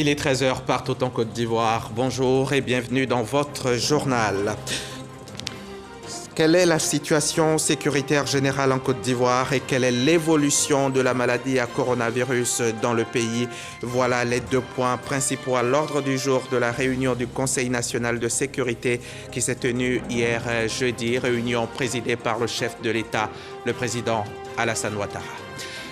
Il est 13 h partout en Côte d'Ivoire. Bonjour et bienvenue dans votre journal. Quelle est la situation sécuritaire générale en Côte d'Ivoire et quelle est l'évolution de la maladie à coronavirus dans le pays? Voilà les deux points principaux à l'ordre du jour de la réunion du Conseil national de sécurité qui s'est tenue hier jeudi, réunion présidée par le chef de l'État, le président Alassane Ouattara.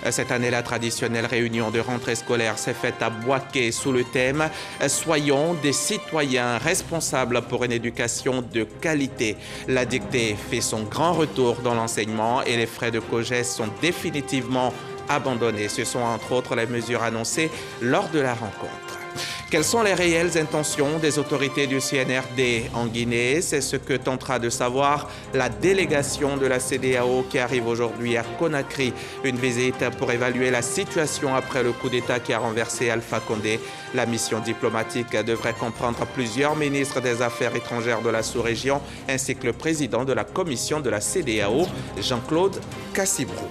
Cette année, la traditionnelle réunion de rentrée scolaire s'est faite à Bouaké sous le thème « Soyons des citoyens responsables pour une éducation de qualité ». La dictée fait son grand retour dans l'enseignement et les frais de COJES sont définitivement abandonnés. Ce sont entre autres les mesures annoncées lors de la rencontre. Quelles sont les réelles intentions des autorités du CNRD en Guinée? C'est ce que tentera de savoir la délégation de la CEDEAO qui arrive aujourd'hui à Conakry. Une visite pour évaluer la situation après le coup d'État qui a renversé Alpha Condé. La mission diplomatique devrait comprendre plusieurs ministres des Affaires étrangères de la sous-région ainsi que le président de la commission de la CEDEAO, Jean-Claude Cassibrou.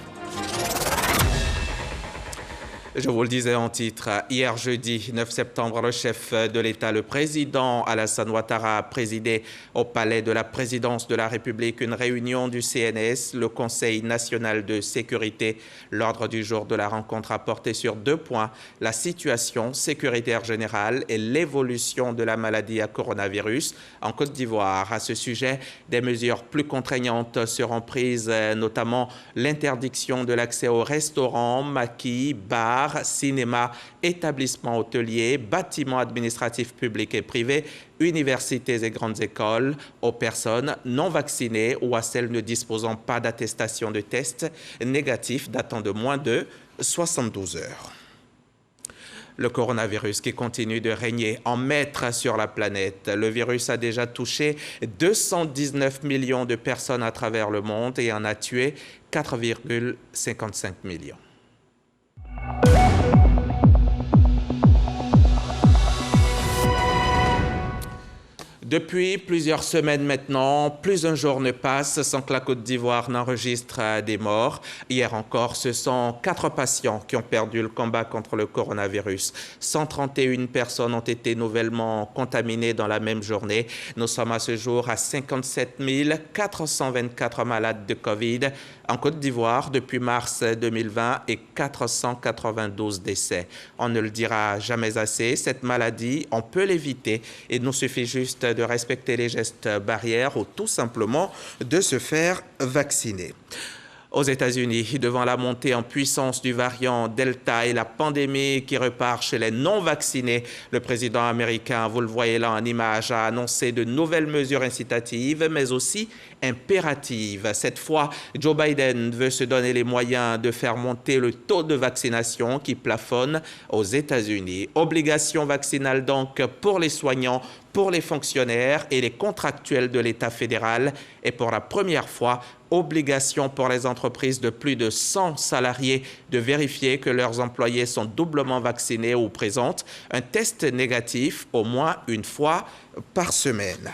Je vous le disais en titre, hier jeudi 9 septembre, le chef de l'État, le président Alassane Ouattara, a présidé au palais de la présidence de la République une réunion du CNS, le Conseil national de sécurité. L'ordre du jour de la rencontre a porté sur deux points, la situation sécuritaire générale et l'évolution de la maladie à coronavirus en Côte d'Ivoire. À ce sujet, des mesures plus contraignantes seront prises, notamment l'interdiction de l'accès aux restaurants, maquis, bars, cinéma, établissements hôteliers, bâtiments administratifs publics et privés, universités et grandes écoles, aux personnes non vaccinées ou à celles ne disposant pas d'attestation de test négatif datant de moins de 72 heures. Le coronavirus qui continue de régner en maître sur la planète. Le virus a déjà touché 219 millions de personnes à travers le monde et en a tué 4,55 millions. Depuis plusieurs semaines maintenant, plus d'un jour ne passe sans que la Côte d'Ivoire n'enregistre des morts. Hier encore, ce sont 4 patients qui ont perdu le combat contre le coronavirus. 131 personnes ont été nouvellement contaminées dans la même journée. Nous sommes à ce jour à 57 424 malades de Covid en Côte d'Ivoire depuis mars 2020 et 492 décès. On ne le dira jamais assez, cette maladie, on peut l'éviter. Il nous suffit juste de respecter les gestes barrières ou tout simplement de se faire vacciner. Aux États-Unis, devant la montée en puissance du variant Delta et la pandémie qui repart chez les non-vaccinés, le président américain, vous le voyez là en image, a annoncé de nouvelles mesures incitatives, mais aussi impératives. Cette fois, Joe Biden veut se donner les moyens de faire monter le taux de vaccination qui plafonne aux États-Unis. Obligation vaccinale donc pour les soignants, pour les fonctionnaires et les contractuels de l'État fédéral et pour la première fois, obligation pour les entreprises de plus de 100 salariés de vérifier que leurs employés sont doublement vaccinés ou présentent un test négatif au moins une fois par semaine.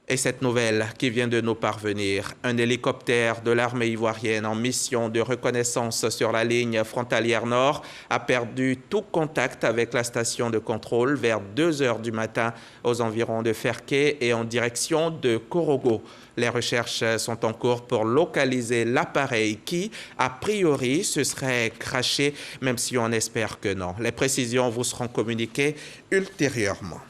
Et cette nouvelle qui vient de nous parvenir, un hélicoptère de l'armée ivoirienne en mission de reconnaissance sur la ligne frontalière nord a perdu tout contact avec la station de contrôle vers 2 h du matin aux environs de Ferké et en direction de Korogo. Les recherches sont en cours pour localiser l'appareil qui, a priori, se serait crashé, même si on espère que non. Les précisions vous seront communiquées ultérieurement.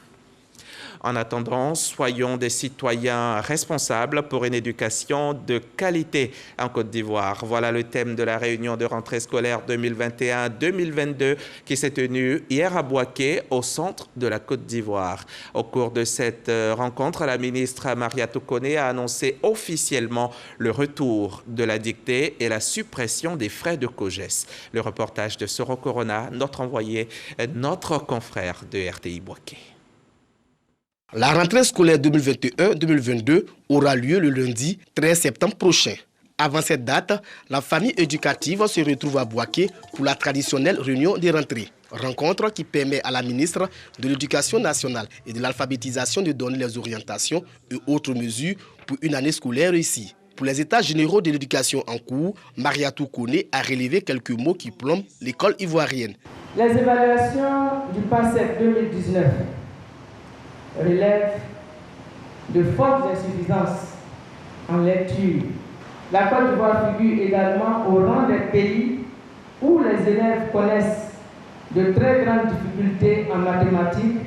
En attendant, soyons des citoyens responsables pour une éducation de qualité en Côte d'Ivoire. Voilà le thème de la réunion de rentrée scolaire 2021-2022 qui s'est tenue hier à Bouaké, au centre de la Côte d'Ivoire. Au cours de cette rencontre, la ministre Mariatou Koné a annoncé officiellement le retour de la dictée et la suppression des frais de COJES. Le reportage de Soro Corona, notre envoyé, notre confrère de RTI Bouaké. La rentrée scolaire 2021-2022 aura lieu le lundi 13 septembre prochain. Avant cette date, la famille éducative se retrouve à Bouaké pour la traditionnelle réunion des rentrées. Rencontre qui permet à la ministre de l'Éducation nationale et de l'alphabétisation de donner les orientations et autres mesures pour une année scolaire réussie. Pour les états généraux de l'éducation en cours, Mariatou Koné a relevé quelques mots qui plombent l'école ivoirienne. Les évaluations du PASEC 2019 relève de fortes insuffisances en lecture. La Côte d'Ivoire figure également au rang des pays où les élèves connaissent de très grandes difficultés en mathématiques,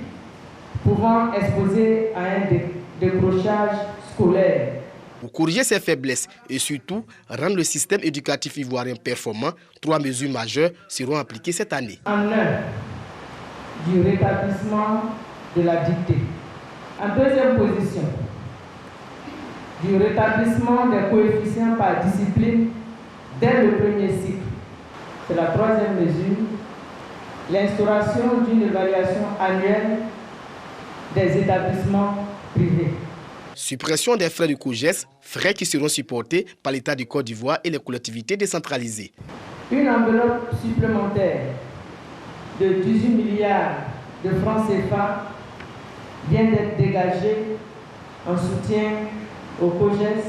pouvant exposer à un décrochage scolaire. Pour corriger ces faiblesses et surtout rendre le système éducatif ivoirien performant, 3 mesures majeures seront appliquées cette année. En un, du rétablissement de la dictée. En deuxième position, du rétablissement des coefficients par discipline dès le premier cycle. C'est la troisième mesure, l'instauration d'une évaluation annuelle des établissements privés. Suppression des frais du COJES, frais qui seront supportés par l'État du Côte d'Ivoire et les collectivités décentralisées. Une enveloppe supplémentaire de 18 milliards de francs CFA vient d'être dégagée en soutien au COJES.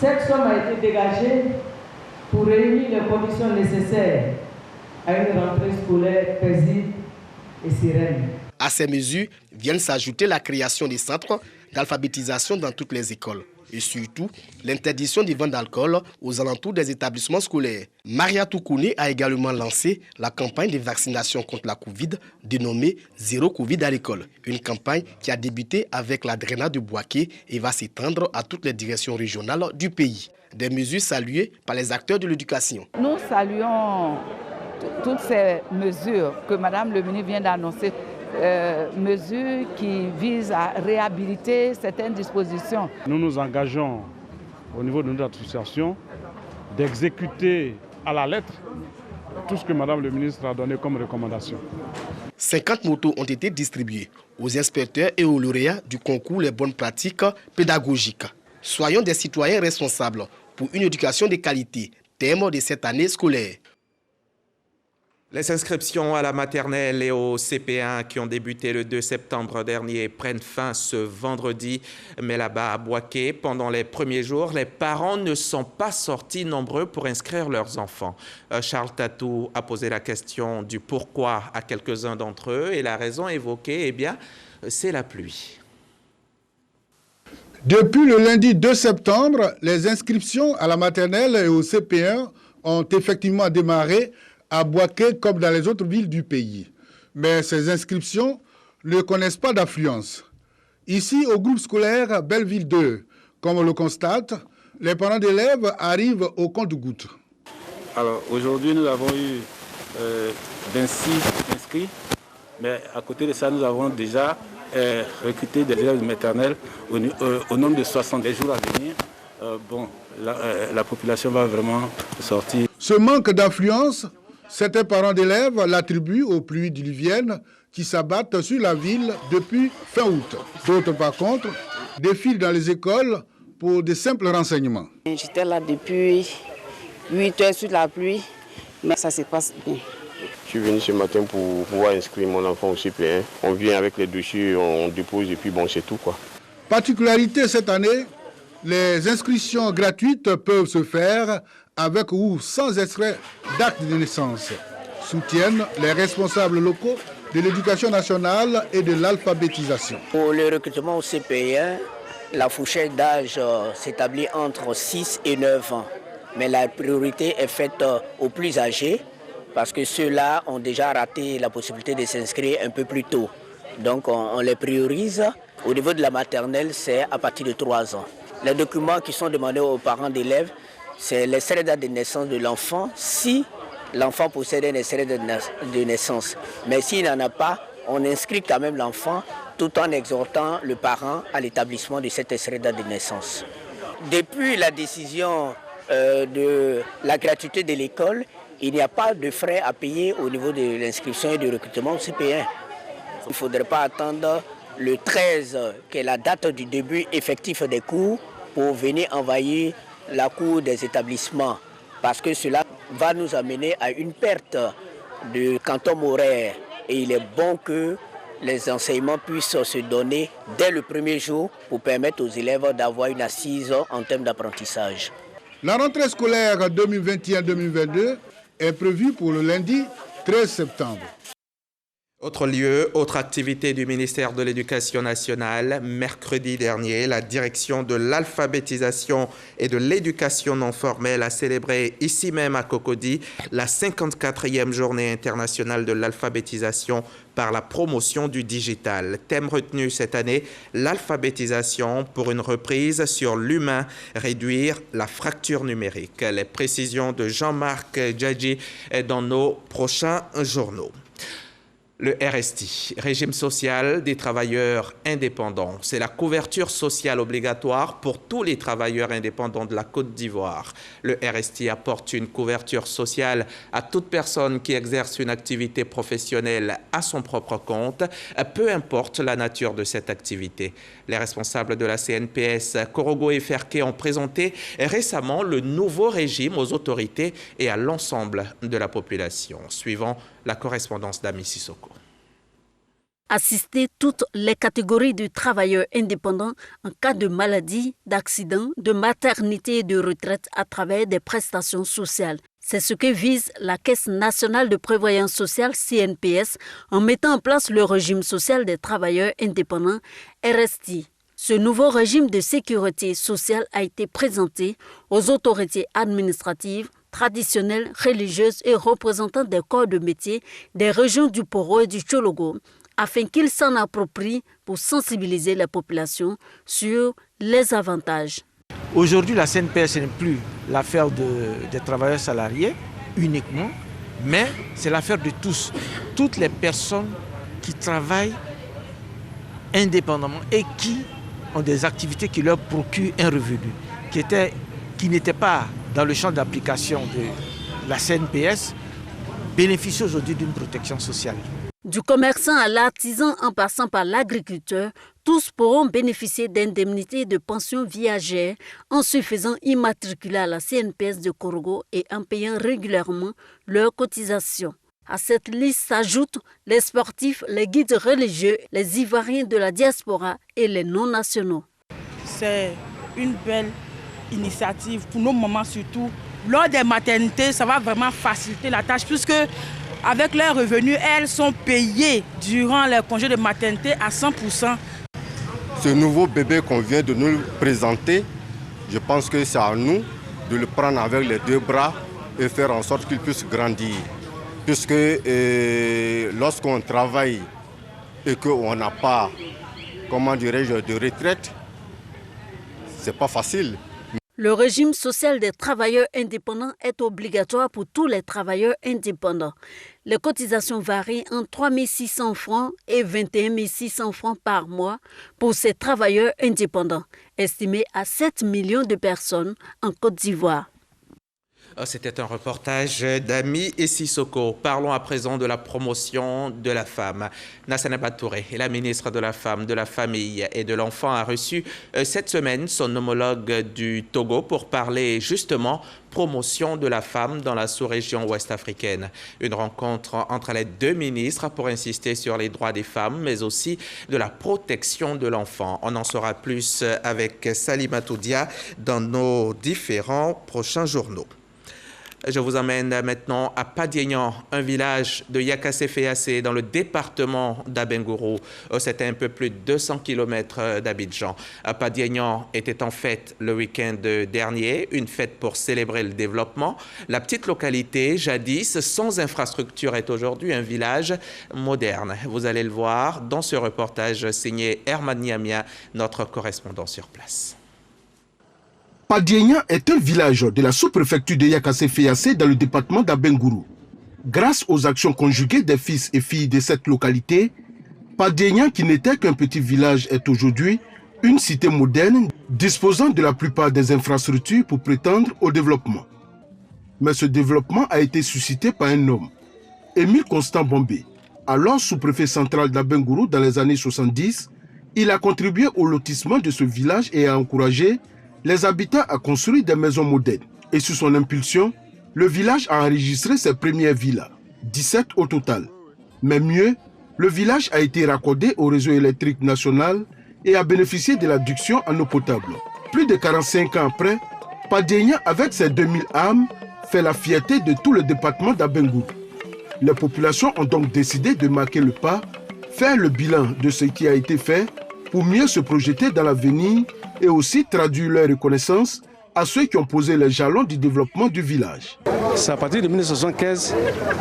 Cette somme a été dégagée pour réunir les conditions nécessaires à une rentrée scolaire paisible et sereine. À ces mesures viennent s'ajouter la création des centres d'alphabétisation dans toutes les écoles et surtout l'interdiction des ventes d'alcool aux alentours des établissements scolaires. Maria Toukouni a également lancé la campagne de vaccination contre la Covid dénommée Zéro Covid à l'école. Une campagne qui a débuté avec la drainade de Bouaké et va s'étendre à toutes les directions régionales du pays. Des mesures saluées par les acteurs de l'éducation. Nous saluons toutes ces mesures que Madame le ministre vient d'annoncer. Mesures qui visent à réhabiliter certaines dispositions. Nous nous engageons au niveau de notre association d'exécuter à la lettre tout ce que Madame le ministre a donné comme recommandation. 50 motos ont été distribuées aux inspecteurs et aux lauréats du concours Les bonnes pratiques pédagogiques. Soyons des citoyens responsables pour une éducation de qualité, thème de cette année scolaire. Les inscriptions à la maternelle et au CP1 qui ont débuté le 2 septembre dernier prennent fin ce vendredi. Mais là-bas à Bouaké, pendant les premiers jours, les parents ne sont pas sortis nombreux pour inscrire leurs enfants. Charles Tatou a posé la question du pourquoi à quelques-uns d'entre eux et la raison évoquée, eh bien, c'est la pluie. Depuis le lundi 2 septembre, les inscriptions à la maternelle et au CP1 ont effectivement démarré à Bouaké comme dans les autres villes du pays. Mais ces inscriptions ne connaissent pas d'affluence. Ici, au groupe scolaire Belleville 2, comme on le constate, les parents d'élèves arrivent au compte-gouttes. Alors aujourd'hui, nous avons eu 26 inscrits, mais à côté de ça, nous avons déjà recruté des élèves de maternelle au nombre de 60 jours à venir. La population va vraiment sortir. Ce manque d'affluence, certains parents d'élèves l'attribuent aux pluies diluviennes qui s'abattent sur la ville depuis fin août. D'autres, par contre, défilent dans les écoles pour de simples renseignements. J'étais là depuis 8 heures sur la pluie, mais ça se passe bien. Je suis venu ce matin pour pouvoir inscrire mon enfant au CP1. On vient avec les dossiers, on dépose et puis bon, c'est tout, quoi. Particularité cette année, les inscriptions gratuites peuvent se faire avec ou sans extrait d'acte de naissance, soutiennent les responsables locaux de l'éducation nationale et de l'alphabétisation. Pour le recrutement au CP1, la fourchette d'âge s'établit entre 6 et 9 ans. Mais la priorité est faite aux plus âgés parce que ceux-là ont déjà raté la possibilité de s'inscrire un peu plus tôt. Donc on les priorise. Au niveau de la maternelle, c'est à partir de 3 ans. Les documents qui sont demandés aux parents d'élèves, c'est l'extrait de naissance de l'enfant, si l'enfant possède un extrait de naissance. Mais s'il n'en a pas, on inscrit quand même l'enfant tout en exhortant le parent à l'établissement de cet extrait de naissance. Depuis la décision de la gratuité de l'école, il n'y a pas de frais à payer au niveau de l'inscription et du recrutement au CP1. Il ne faudrait pas attendre le 13, qui est la date du début effectif des cours, pour venir envahir la cour des établissements, parce que cela va nous amener à une perte de quantum horaire. Et il est bon que les enseignements puissent se donner dès le premier jour pour permettre aux élèves d'avoir une assise en termes d'apprentissage. La rentrée scolaire 2021-2022 est prévue pour le lundi 13 septembre. Autre lieu, autre activité du ministère de l'Éducation nationale. Mercredi dernier, la direction de l'alphabétisation et de l'éducation non formelle a célébré ici même à Cocody la 54e journée internationale de l'alphabétisation par la promotion du digital. Thème retenu cette année, l'alphabétisation pour une reprise sur l'humain, réduire la fracture numérique. Les précisions de Jean-Marc Djadji dans nos prochains journaux. Le RST, régime social des travailleurs indépendants. C'est la couverture sociale obligatoire pour tous les travailleurs indépendants de la Côte d'Ivoire. Le RST apporte une couverture sociale à toute personne qui exerce une activité professionnelle à son propre compte, peu importe la nature de cette activité. Les responsables de la CNPS, Korogo et Ferké, ont présenté récemment le nouveau régime aux autorités et à l'ensemble de la population. Suivant la correspondance d'Ami Sissoko. Assister toutes les catégories de travailleurs indépendants en cas de maladie, d'accident, de maternité et de retraite à travers des prestations sociales. C'est ce que vise la Caisse nationale de prévoyance sociale CNPS en mettant en place le régime social des travailleurs indépendants RST. Ce nouveau régime de sécurité sociale a été présenté aux autorités administratives, traditionnelles, religieuses et représentants des corps de métier des régions du Poro et du Tchologo, afin qu'ils s'en approprient pour sensibiliser la population sur les avantages. Aujourd'hui, la CNPS n'est plus l'affaire des travailleurs salariés uniquement, mais c'est l'affaire de tous. Toutes les personnes qui travaillent indépendamment et qui ont des activités qui leur procurent un revenu, qui n'étaient pas dans le champ d'application de la CNPS, bénéficient aujourd'hui d'une protection sociale. Du commerçant à l'artisan en passant par l'agriculteur, tous pourront bénéficier d'indemnités de pension viagère en se faisant immatriculer à la CNPS de Korogo et en payant régulièrement leurs cotisations. À cette liste s'ajoutent les sportifs, les guides religieux, les Ivoiriens de la diaspora et les non-nationaux. C'est une belle initiative pour nos mamans surtout. Lors des maternités, ça va vraiment faciliter la tâche puisque avec leurs revenus, elles sont payées durant les congés de maternité à 100%. Ce nouveau bébé qu'on vient de nous présenter, je pense que c'est à nous de le prendre avec les deux bras et faire en sorte qu'il puisse grandir. Puisque lorsqu'on travaille et qu'on n'a pas, comment dirais-je, de retraite, c'est pas facile. Le régime social des travailleurs indépendants est obligatoire pour tous les travailleurs indépendants. Les cotisations varient entre 3 600 francs et 21 600 francs par mois pour ces travailleurs indépendants, estimés à 7 millions de personnes en Côte d'Ivoire. C'était un reportage d'Ami et Sissoko. Parlons à présent de la promotion de la femme. Nassana Batouré, la ministre de la Femme, de la Famille et de l'Enfant, a reçu cette semaine son homologue du Togo pour parler justement promotion de la femme dans la sous-région ouest-africaine. Une rencontre entre les deux ministres pour insister sur les droits des femmes, mais aussi de la protection de l'enfant. On en saura plus avec Salimatou Dia dans nos différents prochains journaux. Je vous emmène maintenant à Padiegnan, un village de Yakassé-Féassé dans le département d'Abengourou. C'était un peu plus de 200 km d'Abidjan. Padiegnan était en fête le week-end dernier, une fête pour célébrer le développement. La petite localité, jadis sans infrastructure, est aujourd'hui un village moderne. Vous allez le voir dans ce reportage signé Herman Niamia, notre correspondant sur place. Padiegnan est un village de la sous-préfecture de Yakassé-Féassé dans le département d'Abengourou. Grâce aux actions conjuguées des fils et filles de cette localité, Padiegnan, qui n'était qu'un petit village, est aujourd'hui une cité moderne disposant de la plupart des infrastructures pour prétendre au développement. Mais ce développement a été suscité par un homme, Émile Constant Bombé. Alors sous-préfet central d'Abengourou dans les années 70, il a contribué au lotissement de ce village et a encouragé les habitants à construire des maisons modernes. Et sous son impulsion, le village a enregistré ses premières villas, 17 au total. Mais mieux, le village a été raccordé au réseau électrique national et a bénéficié de l'adduction en eau potable. Plus de 45 ans après, Padiegnan, avec ses 2000 âmes, fait la fierté de tout le département d'Abengourou. Les populations ont donc décidé de marquer le pas, faire le bilan de ce qui a été fait pour mieux se projeter dans l'avenir et aussi traduire leur reconnaissance à ceux qui ont posé les jalons du développement du village. C'est à partir de 1975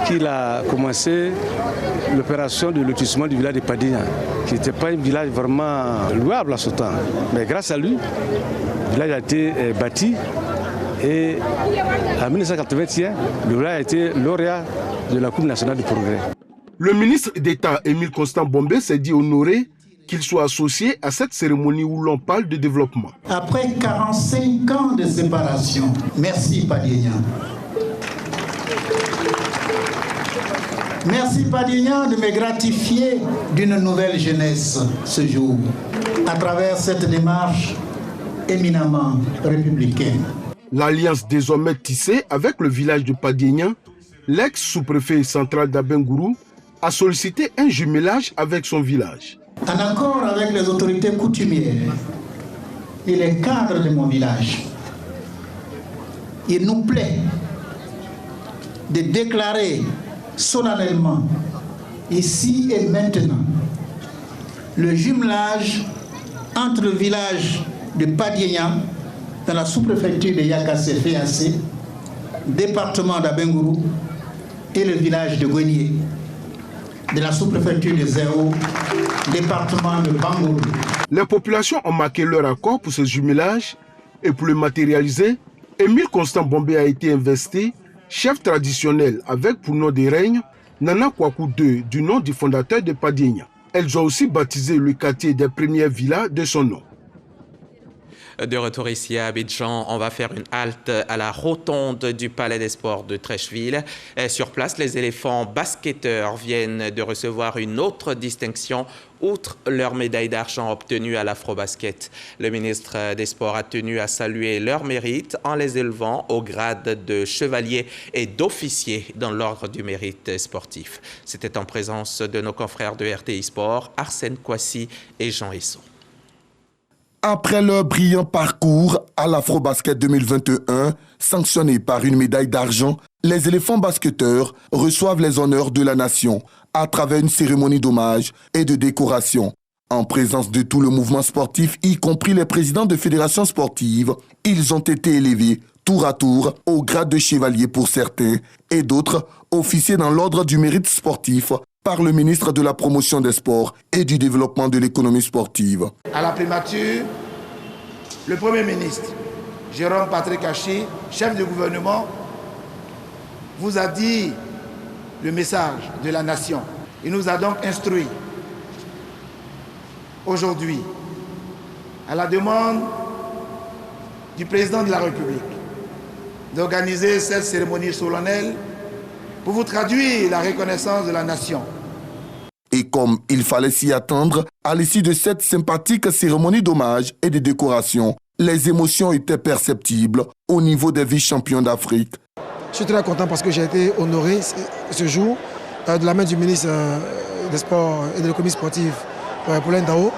qu'il a commencé l'opération de lotissement du village de Padigna, qui n'était pas un village vraiment louable à ce temps. Mais grâce à lui, le village a été bâti et en 1981, le village a été lauréat de la Coupe nationale du progrès. Le ministre d'État Émile Constant Bombé s'est dit honoré qu'il soit associé à cette cérémonie où l'on parle de développement. Après 45 ans de séparation, merci Padigna. Merci Padigna de me gratifier d'une nouvelle jeunesse ce jour, à travers cette démarche éminemment républicaine. L'alliance désormais tissée avec le village de Padigna, l'ex-sous-préfet central d'Abengourou, a sollicité un jumelage avec son village. En accord avec les autorités coutumières et les cadres de mon village, il nous plaît de déclarer solennellement, ici et maintenant, le jumelage entre le village de Padigna, dans la sous-préfecture de Yakassé-Féassé, département d'Abengourou, et le village de Gouenier, de la sous-préfecture de Zéro, département de Bangourou. Les populations ont marqué leur accord pour ce jumelage et pour le matérialiser, Émile Constant Bombé a été investi chef traditionnel avec pour nom de règne Nana Kwaku II du nom du fondateur de Padigna. Elles ont aussi baptisé le quartier des premières villas de son nom. De retour ici à Abidjan, on va faire une halte à la rotonde du Palais des Sports de Treichville. Sur place, les éléphants basketteurs viennent de recevoir une autre distinction, outre leur médaille d'argent obtenue à l'Afrobasket. Le ministre des Sports a tenu à saluer leur mérite en les élevant au grade de chevalier et d'officier dans l'ordre du mérite sportif. C'était en présence de nos confrères de RTI Sport, Arsène Kouassi et Jean Esso. Après leur brillant parcours à l'Afrobasket 2021, sanctionné par une médaille d'argent, les éléphants basketteurs reçoivent les honneurs de la nation à travers une cérémonie d'hommage et de décoration. En présence de tout le mouvement sportif, y compris les présidents de fédérations sportives, ils ont été élevés tour à tour au grade de chevalier pour certains et d'autres officiers dans l'ordre du mérite sportif par le ministre de la Promotion des Sports et du Développement de l'économie sportive. À la primature, le Premier ministre, Jérôme Patrick Hachi, chef du gouvernement, vous a dit le message de la nation. Il nous a donc instruit aujourd'hui, à la demande du président de la République, d'organiser cette cérémonie solennelle pour vous traduire la reconnaissance de la nation. Et comme il fallait s'y attendre, à l'issue de cette sympathique cérémonie d'hommage et de décoration, les émotions étaient perceptibles au niveau des vice-champions d'Afrique. Je suis très content parce que j'ai été honoré ce jour de la main du ministre des Sports et de l'économie sportive, Paulin Dao.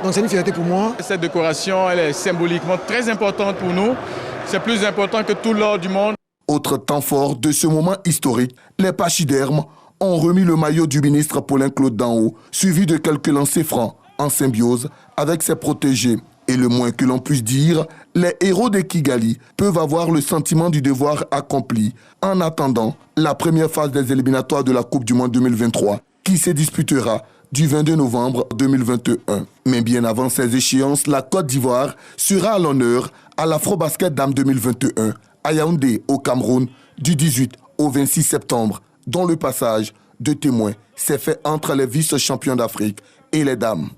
Donc c'est une fierté pour moi. Cette décoration, elle est symboliquement très importante pour nous. C'est plus important que tout l'or du monde. Autre temps fort de ce moment historique, les pachydermes ont remis le maillot du ministre Paulin-Claude Dao, suivi de quelques lancers francs en symbiose avec ses protégés. Et le moins que l'on puisse dire, les héros de Kigali peuvent avoir le sentiment du devoir accompli en attendant la première phase des éliminatoires de la Coupe du Monde 2023 qui se disputera du 22 novembre 2021. Mais bien avant ces échéances, la Côte d'Ivoire sera à l'honneur à l'Afrobasket Dames 2021 à Yaoundé au Cameroun du 18 au 26 septembre, dont le passage de témoins s'est fait entre les vice-champions d'Afrique et les dames.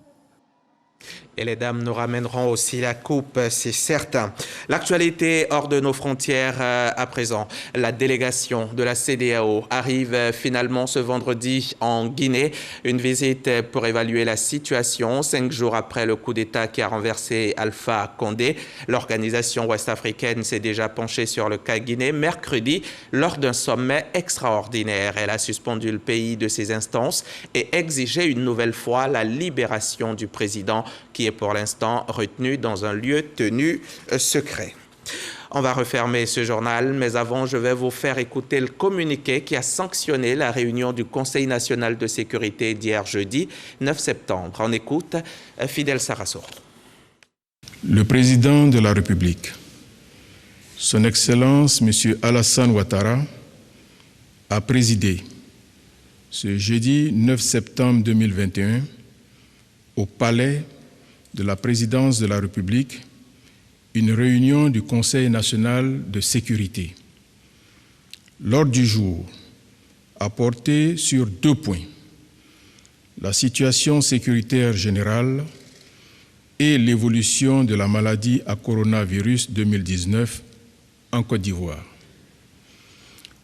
Et les dames nous ramèneront aussi la coupe, c'est certain. L'actualité hors de nos frontières à présent. La délégation de la CEDEAO arrive finalement ce vendredi en Guinée. Une visite pour évaluer la situation 5 jours après le coup d'État qui a renversé Alpha Condé. L'organisation ouest-africaine s'est déjà penchée sur le cas Guinée mercredi lors d'un sommet extraordinaire. Elle a suspendu le pays de ses instances et exigé une nouvelle fois la libération du président qui est pour l'instant retenu dans un lieu tenu secret. On va refermer ce journal, mais avant, je vais vous faire écouter le communiqué qui a sanctionné la réunion du Conseil national de sécurité d'hier jeudi 9 septembre. On écoute Fidel Sarasoro. Le président de la République, Son Excellence M. Alassane Ouattara, a présidé ce jeudi 9 septembre 2021 au palais de la présidence de la République une réunion du Conseil national de sécurité. L'ordre du jour a porté sur 2 points: la situation sécuritaire générale et l'évolution de la maladie à coronavirus 2019 en Côte d'Ivoire.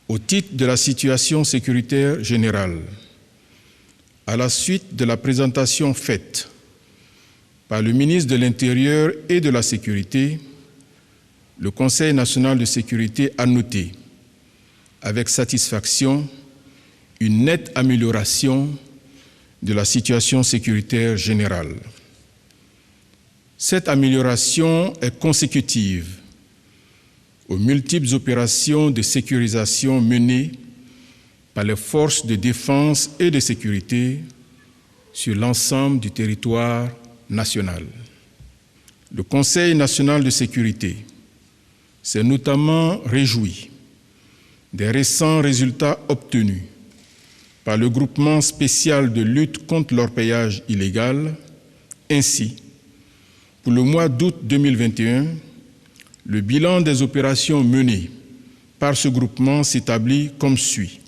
Au titre de la situation sécuritaire générale, à la suite de la présentation faite par le ministre de l'Intérieur et de la Sécurité, le Conseil national de sécurité a noté avec satisfaction une nette amélioration de la situation sécuritaire générale. Cette amélioration est consécutive aux multiples opérations de sécurisation menées par les forces de défense et de sécurité sur l'ensemble du territoire national. Le Conseil national de sécurité s'est notamment réjoui des récents résultats obtenus par le groupement spécial de lutte contre l'orpaillage illégal. Ainsi, pour le mois d'août 2021, le bilan des opérations menées par ce groupement s'établit comme suit: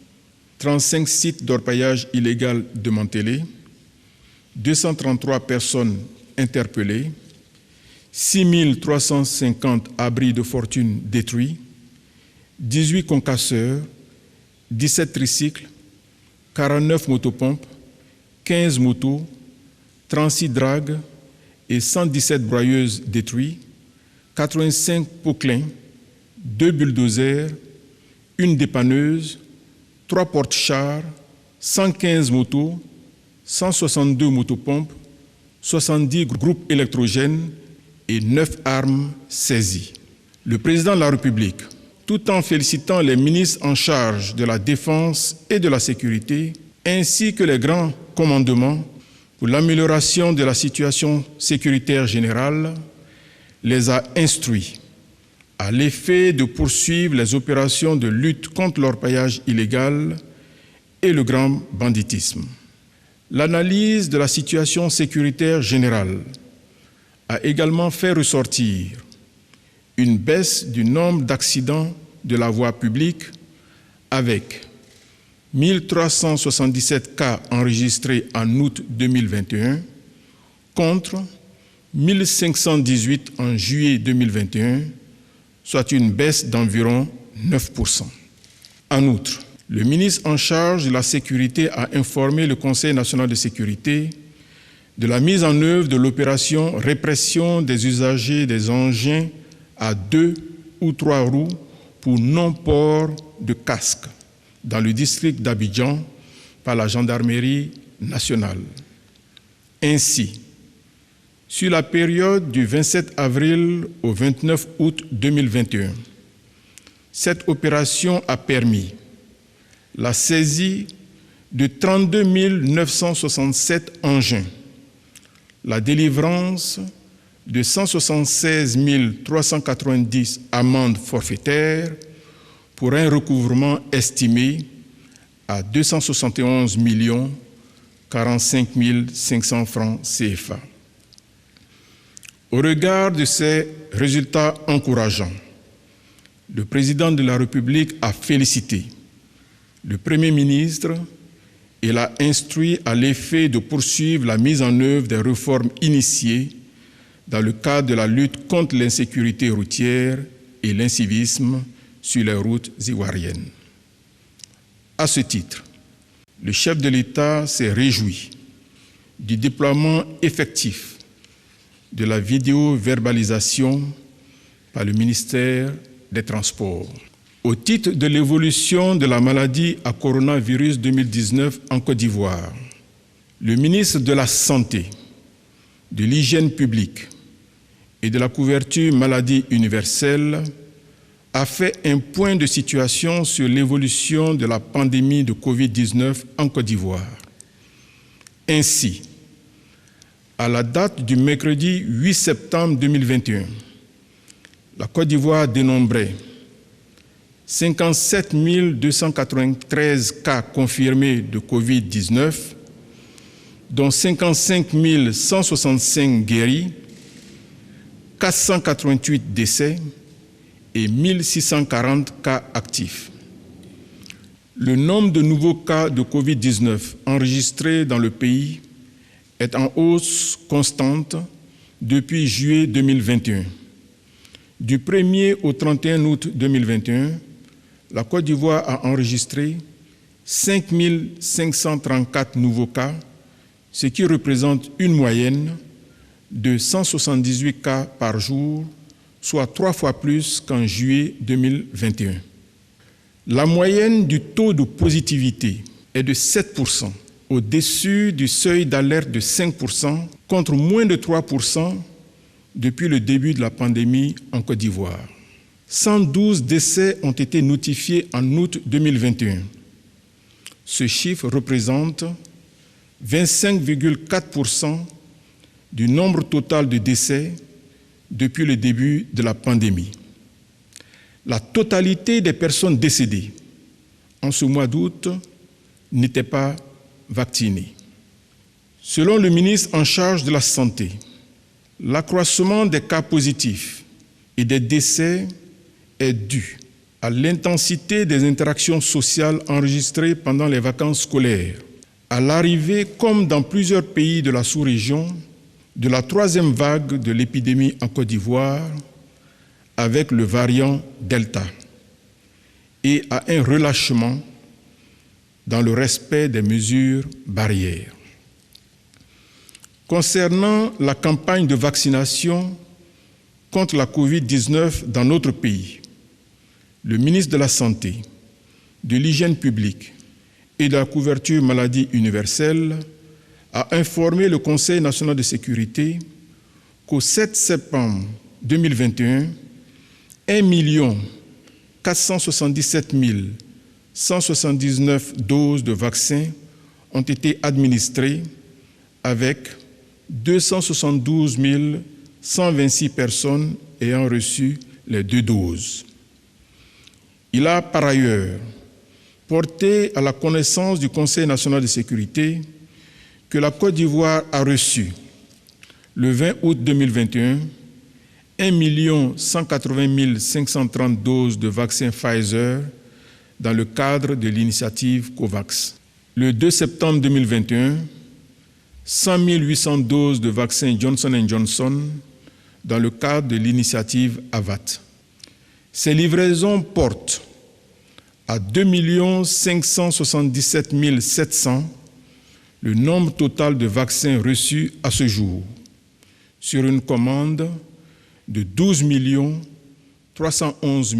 35 sites d'orpaillage illégal démantelés, 233 personnes interpellées, 6 350 abris de fortune détruits, 18 concasseurs, 17 tricycles, 49 motopompes, 15 motos, 36 dragues et 117 broyeuses détruites, 85 poclins, 2 bulldozers, 1 dépanneuse, 3 porte-chars, 115 motos, 162 motopompes, 70 groupes électrogènes et 9 armes saisies. Le président de la République, tout en félicitant les ministres en charge de la défense et de la sécurité, ainsi que les grands commandements pour l'amélioration de la situation sécuritaire générale, les a instruits à l'effet de poursuivre les opérations de lutte contre l'orpaillage illégal et le grand banditisme. L'analyse de la situation sécuritaire générale a également fait ressortir une baisse du nombre d'accidents de la voie publique avec 1377 cas enregistrés en août 2021 contre 1518 en juillet 2021, soit une baisse d'environ 9%. En outre, le ministre en charge de la sécurité a informé le Conseil national de sécurité de la mise en œuvre de l'opération répression des usagers des engins à 2 ou 3 roues pour non-port de casque dans le district d'Abidjan par la gendarmerie nationale. Ainsi, sur la période du 27 avril au 29 août 2021, cette opération a permis la saisie de 32 967 engins, la délivrance de 176 390 amendes forfaitaires pour un recouvrement estimé à 271 45 500 francs CFA. Au regard de ces résultats encourageants, le président de la République a félicité le Premier ministre et l'a instruit à l'effet de poursuivre la mise en œuvre des réformes initiées dans le cadre de la lutte contre l'insécurité routière et l'incivisme sur les routes ivoiriennes. À ce titre, le chef de l'État s'est réjoui du déploiement effectif de la vidéo-verbalisation par le ministère des Transports. Au titre de l'évolution de la maladie à coronavirus 2019 en Côte d'Ivoire, le ministre de la Santé, de l'Hygiène publique et de la couverture maladie universelle a fait un point de situation sur l'évolution de la pandémie de Covid-19 en Côte d'Ivoire. Ainsi, à la date du mercredi 8 septembre 2021, la Côte d'Ivoire dénombrait 57 293 cas confirmés de Covid-19, dont 55 165 guéris, 488 décès et 1640 cas actifs. Le nombre de nouveaux cas de Covid-19 enregistrés dans le pays est en hausse constante depuis juillet 2021. Du 1er au 31 août 2021, la Côte d'Ivoire a enregistré 5 534 nouveaux cas, ce qui représente une moyenne de 178 cas par jour, soit 3 fois plus qu'en juillet 2021. La moyenne du taux de positivité est de 7%, au-dessus du seuil d'alerte de 5%, contre moins de 3% depuis le début de la pandémie en Côte d'Ivoire. 112 décès ont été notifiés en août 2021. Ce chiffre représente 25,4% du nombre total de décès depuis le début de la pandémie. La totalité des personnes décédées en ce mois d'août n'étaient pas vaccinées. Selon le ministre en charge de la Santé, l'accroissement des cas positifs et des décès est dû à l'intensité des interactions sociales enregistrées pendant les vacances scolaires, à l'arrivée, comme dans plusieurs pays de la sous-région, de la troisième vague de l'épidémie en Côte d'Ivoire avec le variant Delta et à un relâchement dans le respect des mesures barrières. Concernant la campagne de vaccination contre la Covid-19 dans notre pays, le ministre de la Santé, de l'Hygiène publique et de la couverture maladie universelle a informé le Conseil national de sécurité qu'au 7 septembre 2021, 1 477 179 doses de vaccins ont été administrées avec 272 126 personnes ayant reçu les 2 doses. Il a par ailleurs porté à la connaissance du Conseil national de sécurité que la Côte d'Ivoire a reçu, le 20 août 2021, 1 180 530 doses de vaccins Pfizer dans le cadre de l'initiative COVAX. Le 2 septembre 2021, 100 800 doses de vaccins Johnson & Johnson dans le cadre de l'initiative AVAT. Ces livraisons portent à 2 577 700 le nombre total de vaccins reçus à ce jour, sur une commande de 12 311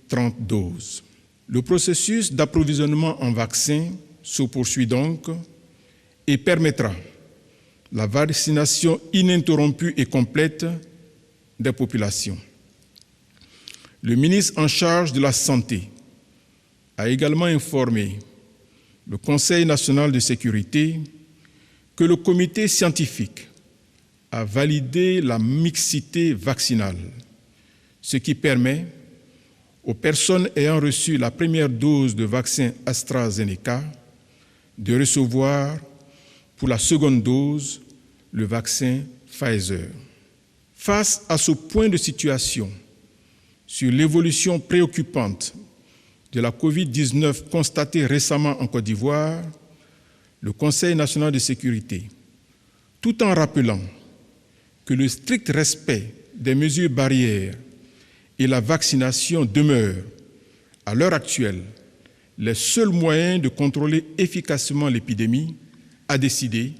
030 doses. Le processus d'approvisionnement en vaccins se poursuit donc et permettra la vaccination ininterrompue et complète des populations. Le ministre en charge de la Santé a également informé le Conseil national de sécurité que le comité scientifique a validé la mixité vaccinale, ce qui permet aux personnes ayant reçu la première dose de vaccin AstraZeneca de recevoir pour la seconde dose le vaccin Pfizer. Face à ce point de situation sur l'évolution préoccupante de la Covid-19 constatée récemment en Côte d'Ivoire, le Conseil national de sécurité, tout en rappelant que le strict respect des mesures barrières et la vaccination demeurent, à l'heure actuelle, les seuls moyens de contrôler efficacement l'épidémie, a décidé,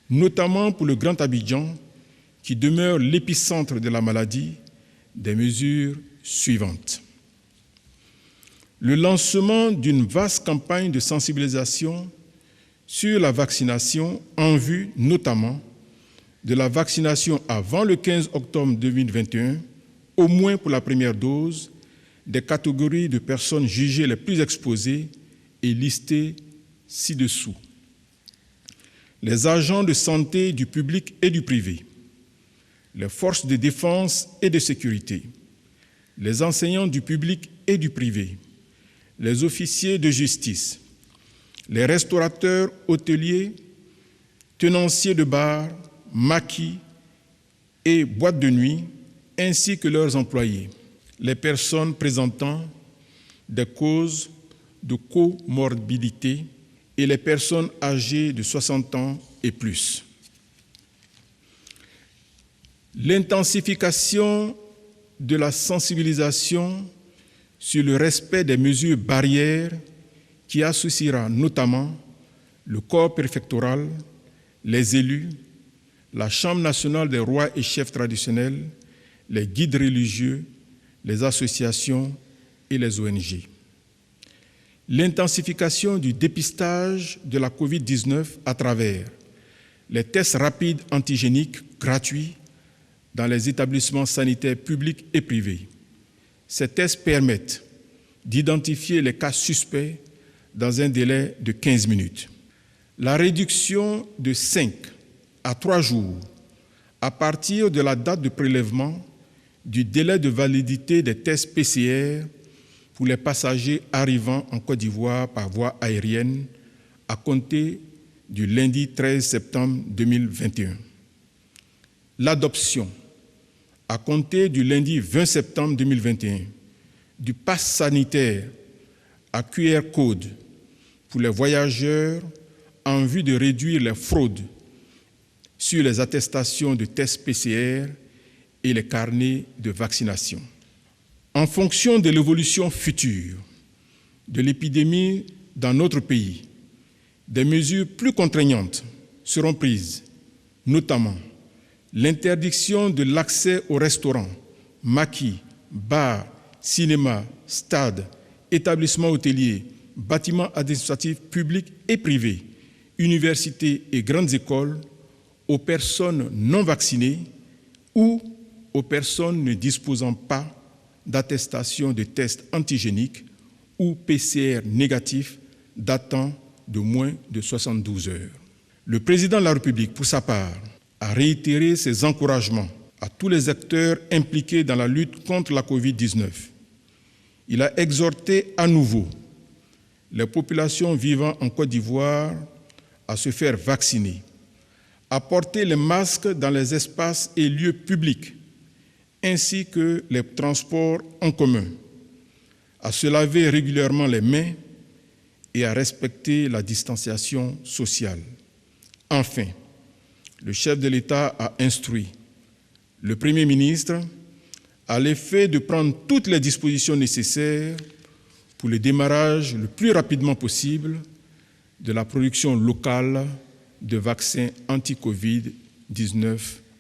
notamment pour le Grand Abidjan, qui demeure l'épicentre de la maladie, des mesures suivantes. Le lancement d'une vaste campagne de sensibilisation sur la vaccination en vue notamment de la vaccination avant le 15 octobre 2021, au moins pour la première dose, des catégories de personnes jugées les plus exposées et listées ci-dessous. Les agents de santé du public et du privé, les forces de défense et de sécurité, les enseignants du public et du privé, les officiers de justice, les restaurateurs, hôteliers, tenanciers de bars, maquis et boîtes de nuit, ainsi que leurs employés, les personnes présentant des causes de comorbidité et les personnes âgées de 60 ans et plus. L'intensification de la sensibilisation sur le respect des mesures barrières qui associera notamment le corps préfectoral, les élus, la Chambre nationale des rois et chefs traditionnels, les guides religieux, les associations et les ONG. L'intensification du dépistage de la COVID-19 à travers les tests rapides antigéniques gratuits dans les établissements sanitaires publics et privés. Ces tests permettent d'identifier les cas suspects dans un délai de 15 minutes. La réduction de 5 à 3 jours à partir de la date de prélèvement du délai de validité des tests PCR pour les passagers arrivant en Côte d'Ivoire par voie aérienne à compter du lundi 13 septembre 2021. L'adoption, à compter du lundi 20 septembre 2021, du pass sanitaire à QR code pour les voyageurs en vue de réduire les fraudes sur les attestations de tests PCR et les carnets de vaccination. En fonction de l'évolution future de l'épidémie dans notre pays, des mesures plus contraignantes seront prises, notamment l'interdiction de l'accès aux restaurants, maquis, bars, cinémas, stades, établissements hôteliers, bâtiments administratifs publics et privés, universités et grandes écoles aux personnes non vaccinées ou aux personnes ne disposant pas d'attestation de tests antigéniques ou PCR négatifs datant de moins de 72 heures. Le président de la République, pour sa part, a réitéré ses encouragements à tous les acteurs impliqués dans la lutte contre la COVID-19. Il a exhorté à nouveau les populations vivant en Côte d'Ivoire à se faire vacciner, à porter les masques dans les espaces et lieux publics, ainsi que les transports en commun, à se laver régulièrement les mains et à respecter la distanciation sociale. Enfin, le chef de l'État a instruit le Premier ministre à l'effet de prendre toutes les dispositions nécessaires pour le démarrage le plus rapidement possible de la production locale de vaccins anti-Covid-19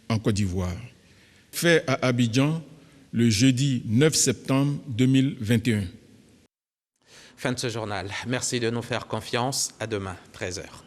en Côte d'Ivoire. Fait à Abidjan le jeudi 9 septembre 2021. Fin de ce journal. Merci de nous faire confiance. À demain, 13h.